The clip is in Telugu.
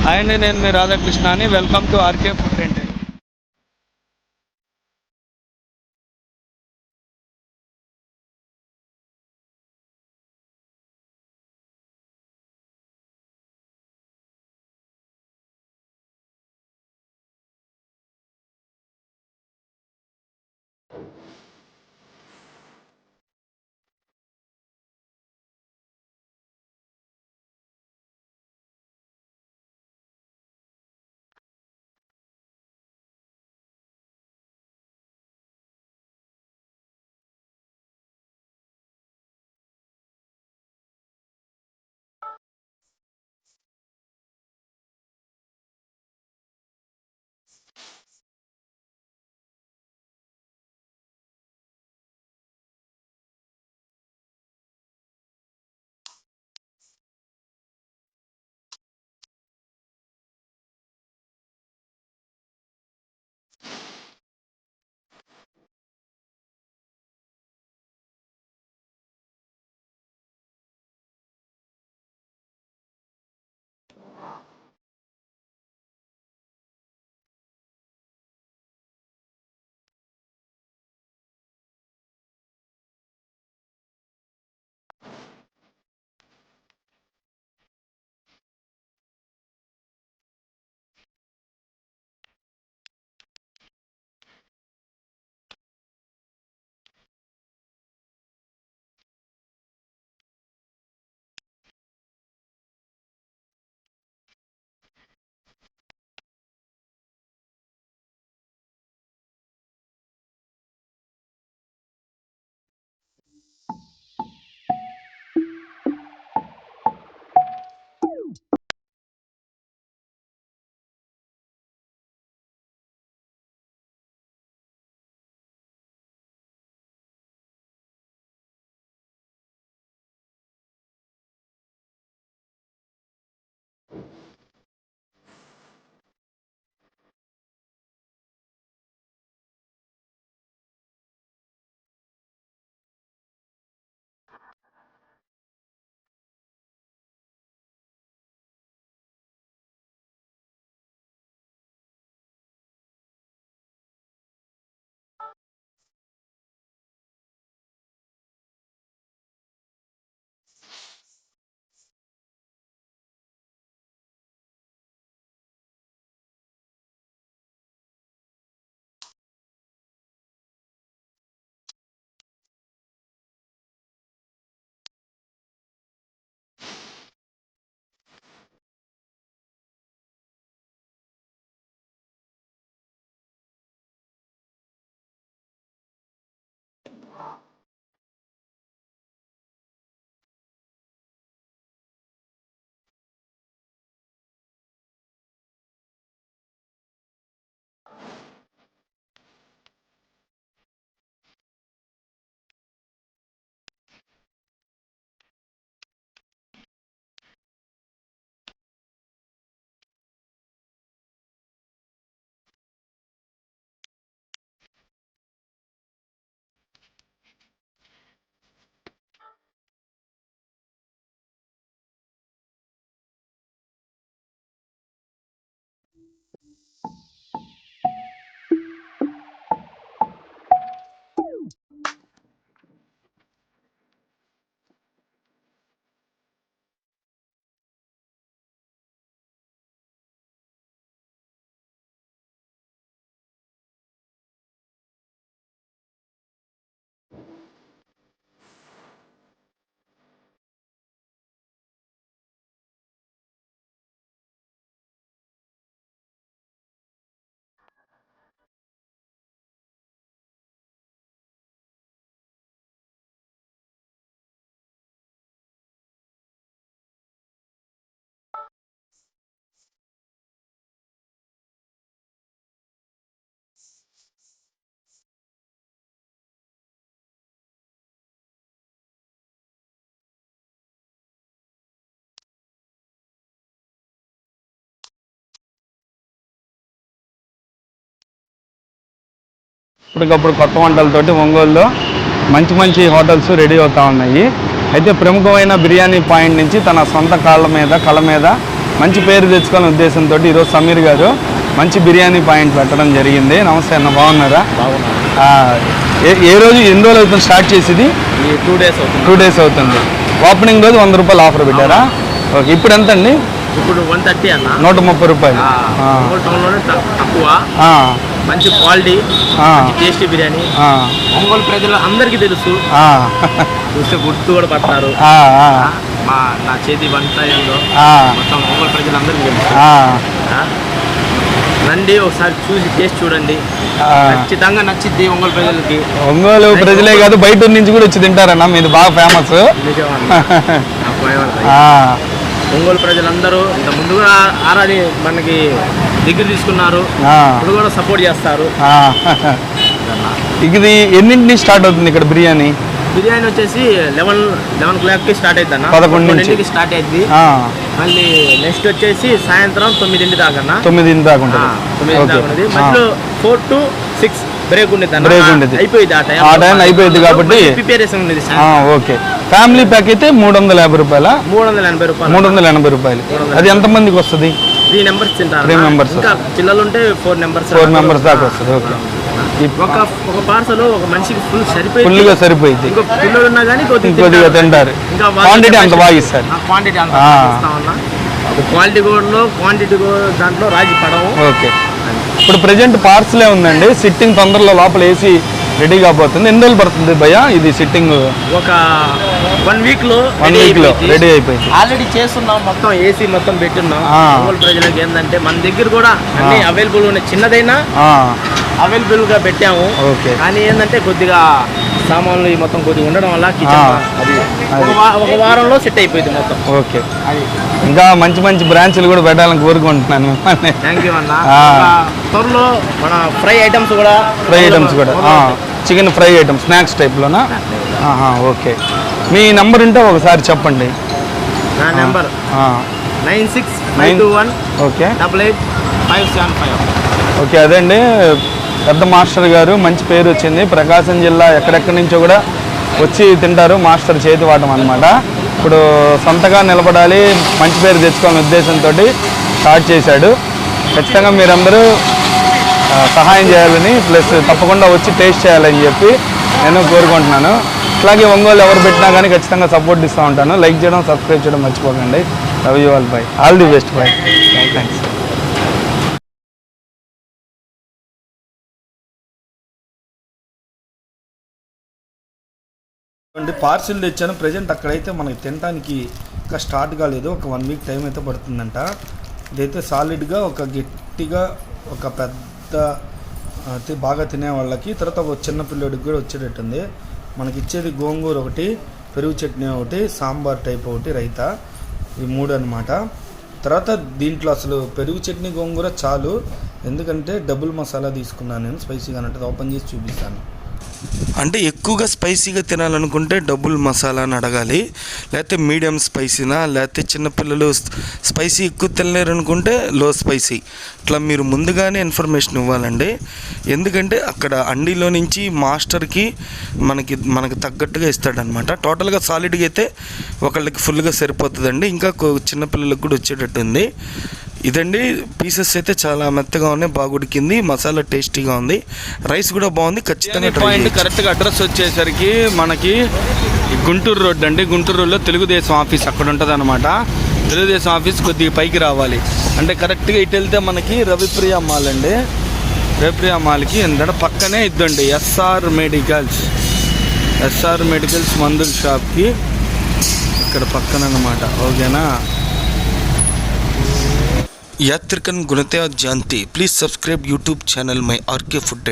హాయ్ అండి, నేను మీ రాధాకృష్ణ అని. Welcome to RK food rent. ఇప్పటికప్పుడు కొత్త వంటలతోటి ఒంగోలులో మంచి మంచి హోటల్స్ రెడీ అవుతూ ఉన్నాయి. అయితే ప్రముఖమైన బిర్యానీ పాయింట్ నుంచి తన సొంత కళ మీద మంచి పేరు తెచ్చుకోవాలనే ఉద్దేశంతో ఈరోజు సమీర్ గారు మంచి బిర్యానీ పాయింట్ పెట్టడం జరిగింది. నమస్తే అన్న, బాగున్నారా? ఏ రోజు ఎన్ని రోజులు అవుతుంది స్టార్ట్ చేసేది? 2 days అవుతుంది. ఓపెనింగ్ రోజు 100 రూపాయలు ఆఫర్ పెట్టారా? ఓకే. ఇప్పుడు ఎంత అండి? ఇప్పుడు 130 అన్న, 130 రూపాయలు. తక్కువ, మంచి క్వాలిటీ, టేస్టీ బిర్యానీ. ఒంగోలు ప్రజలు అందరికీ తెలుసు, చూస్తే గుర్తు కూడా పడతారు. నా చేతి వంట ఏందో మొత్తం ఒంగోలు ప్రజలందరికీ తెలుసు. రండి, ఒకసారి చూసి టేస్ట్ చూడండి, ఖచ్చితంగా నచ్చిద్ది ఒంగోలు ప్రజలకి. ఒంగోలు ప్రజలే కాదు, బయట నుంచి కూడా వచ్చి తింటారన్న, మీరు బాగా ఫేమస్. ఒంగోలు ప్రజలందరూ ఇంత ముందుగా ఆరాని మనకి దగ్గర తీసుకున్నారు, ఇప్పుడు కూడా సపోర్ట్ చేస్తారు. ఇది ఎన్నింటిని స్టార్ట్ అవుతుంది ఇక్కడ బిర్యానీ? బిర్యానీ వచ్చేసి 11 o'clock స్టార్ట్ అవుతుంది అన్న, 11 స్టార్ట్ అయింది. మళ్ళీ నెక్స్ట్ వచ్చేసి సాయంత్రం 9 దాకా అన్న. 9 దాకా ఉంటుంది. 9 దాకా ఉంటుంది. మధ్యలో 4 to 6 బ్రేక్ ఉండేది అన్న. అయిపోయింది ఆ టైం అయిపోయింది కాబట్టి ప్రిపరేషన్ ఉండేది. ఓకే. ఫ్యామిలీ ప్యాక్ అయితే 350 రూపాయల? 380 రూపాయలు. 380 రూపాయలు. అది ఎంత మందికి వస్తుంది? 3 members తింటారు. 3 members. ఇంకా పిల్లలు ఉంటే 4 members దాకా వస్తుంది. ఓకే. ఒక పార్సల్ ఒక మనిషికి ఫుల్గా సరిపోయింది. ఇంకా పిల్లలు ఉన్నా కానీ కొద్దిగా తింటారు. క్వాంటిటీ అంత బాగా ఇస్తారు. క్వాంటిటీ అంత క్వాంటిటీ దాంట్లో రాజీ పడవు. ఓకే. ఇప్పుడు ప్రెజెంట్ పార్సలే ఉందండి. సిట్టింగ్ తొందరలో లోపల ఏసీ రెడీ కాబోతుంది. ఎన్ని రోజులు పడుతుంది భయ్యా ఇది సిట్టింగ్? ఒక 1 week లో రెడీ అయిపోయింది. ఆల్రెడీ చేస్తున్నాం, మొత్తం ఏసీ మొత్తం పెట్టున్నాం. ఒంగోలు ప్రజలకు ఏంటంటే మన దగ్గర కూడా అన్ని అవైలబుల్ ఉన్నాయి, చిన్నదైనా అవైలబుల్ గా పెట్టాము. కానీ ఏంటంటే కొద్దిగా సామాన్లు మొత్తం కొద్దిగా ఉండడం వల్ల అది ఒక వారంలో సెట్ అయిపోయింది మొత్తం. ఓకే. ఇంకా మంచి మంచి బ్రాంచ్లు కూడా పెట్టాలని కోరుకుంటున్నాను. థ్యాంక్ యూ అన్న. త్వరలో మన ఫ్రై ఐటమ్స్ కూడా చికెన్ ఫ్రై ఐటమ్స్ స్నాక్స్ టైప్లోనా? ఓకే. మీ నెంబర్ ఉంటే ఒకసారి చెప్పండి. నా నెంబర్ 9691 ఓకే 888575. ఓకే. అదండి, పెద్ద మాస్టర్ గారు, మంచి పేరు వచ్చింది. ప్రకాశం జిల్లా ఎక్కడెక్కడి నుంచో కూడా వచ్చి తింటారు మాస్టర్ చేతి వాటం అనమాట. ఇప్పుడు సొంతగా నిలబడాలి, మంచి పేరు తెచ్చుకోవాలనే ఉద్దేశంతో స్టార్ట్ చేశాడు. ఖచ్చితంగా మీరందరూ సహాయం చేయాలని, ప్లస్ తప్పకుండా వచ్చి టేస్ట్ చేయాలని చెప్పి నేను కోరుకుంటున్నాను. అలాగే ఒంగోలు ఎవరు పెట్టినా కానీ ఖచ్చితంగా సపోర్ట్ ఇస్తూ ఉంటాను. లైక్ చేయడం, సబ్స్క్రైబ్ చేయడం మర్చిపోకండి. Love you all. By. All the best. By. Thanks. Parcel తెచ్చాను. ప్రజెంట్ అక్కడైతే మనకి తినడానికి ఇంకా స్టార్ట్ కాలేదు. ఒక 1 week టైం అయితే పడుతుందంట. ఇదైతే సాలిడ్గా ఒక గట్టిగా ఒక పెద్ద బాగా తినే వాళ్ళకి, తర్వాత ఒక చిన్న పిల్లడికి కూడా వచ్చేటట్టుంది. మనకి ఇచ్చేది గోంగూర ఒకటి, పెరుగు చట్నీ ఒకటి, సాంబార్ టైప్ ఒకటి, రైతా, ఈ 3 అనమాట. తర్వాత దీంట్లో అసలు పెరుగు చట్నీ గోంగూర చాలు, ఎందుకంటే డబుల్ మసాలా తీసుకున్నాను నేను. స్పైసీగా అంటే ఓపెన్ చేసి చూపిస్తాను. అంటే ఎక్కువగా స్పైసీగా తినాలనుకుంటే డబుల్ మసాలా అని అడగాలి, లేకపోతే మీడియం స్పైసీనా, లేకపోతే చిన్నపిల్లలు స్పైసీ ఎక్కువ తినలేరు అనుకుంటే లో స్పైసీ. ఇట్లా మీరు ముందుగానే ఇన్ఫర్మేషన్ ఇవ్వాలండి. ఎందుకంటే అక్కడ అండీలో నుంచి మాస్టర్కి మనకి తగ్గట్టుగా ఇస్తాడనమాట. టోటల్గా సాలిడ్గా అయితే ఒకళ్ళకి ఫుల్గా సరిపోతుందండి. ఇంకా చిన్నపిల్లలకు కూడా వచ్చేటట్టుంది. ఇదండి, పీసెస్ అయితే చాలా మెత్తగా ఉన్నాయి, బాగా ఉడికింది, మసాలా టేస్టీగా ఉంది, రైస్ కూడా బాగుంది. ఖచ్చితంగా పాయింట్ కరెక్ట్గా అడ్రస్ వచ్చేసరికి మనకి గుంటూరు రోడ్ అండి. గుంటూరు రోడ్లో తెలుగుదేశం ఆఫీస్ అక్కడ ఉంటుంది అనమాట. తెలుగుదేశం ఆఫీస్ కొద్దిగా పైకి రావాలి అంటే కరెక్ట్గా ఇటు వెళ్తే మనకి రవిప్రియ మాల్ అండి. రవిప్రియ మాల్కి ఎందుకంటే పక్కనే ఇద్దండి ఎస్ఆర్ మెడికల్స్ మందుల షాప్కి ఇక్కడ పక్కన అనమాట. ఓకేనా? यात्रिकन गुणत्या जानती please subscribe YouTube channel my RK food.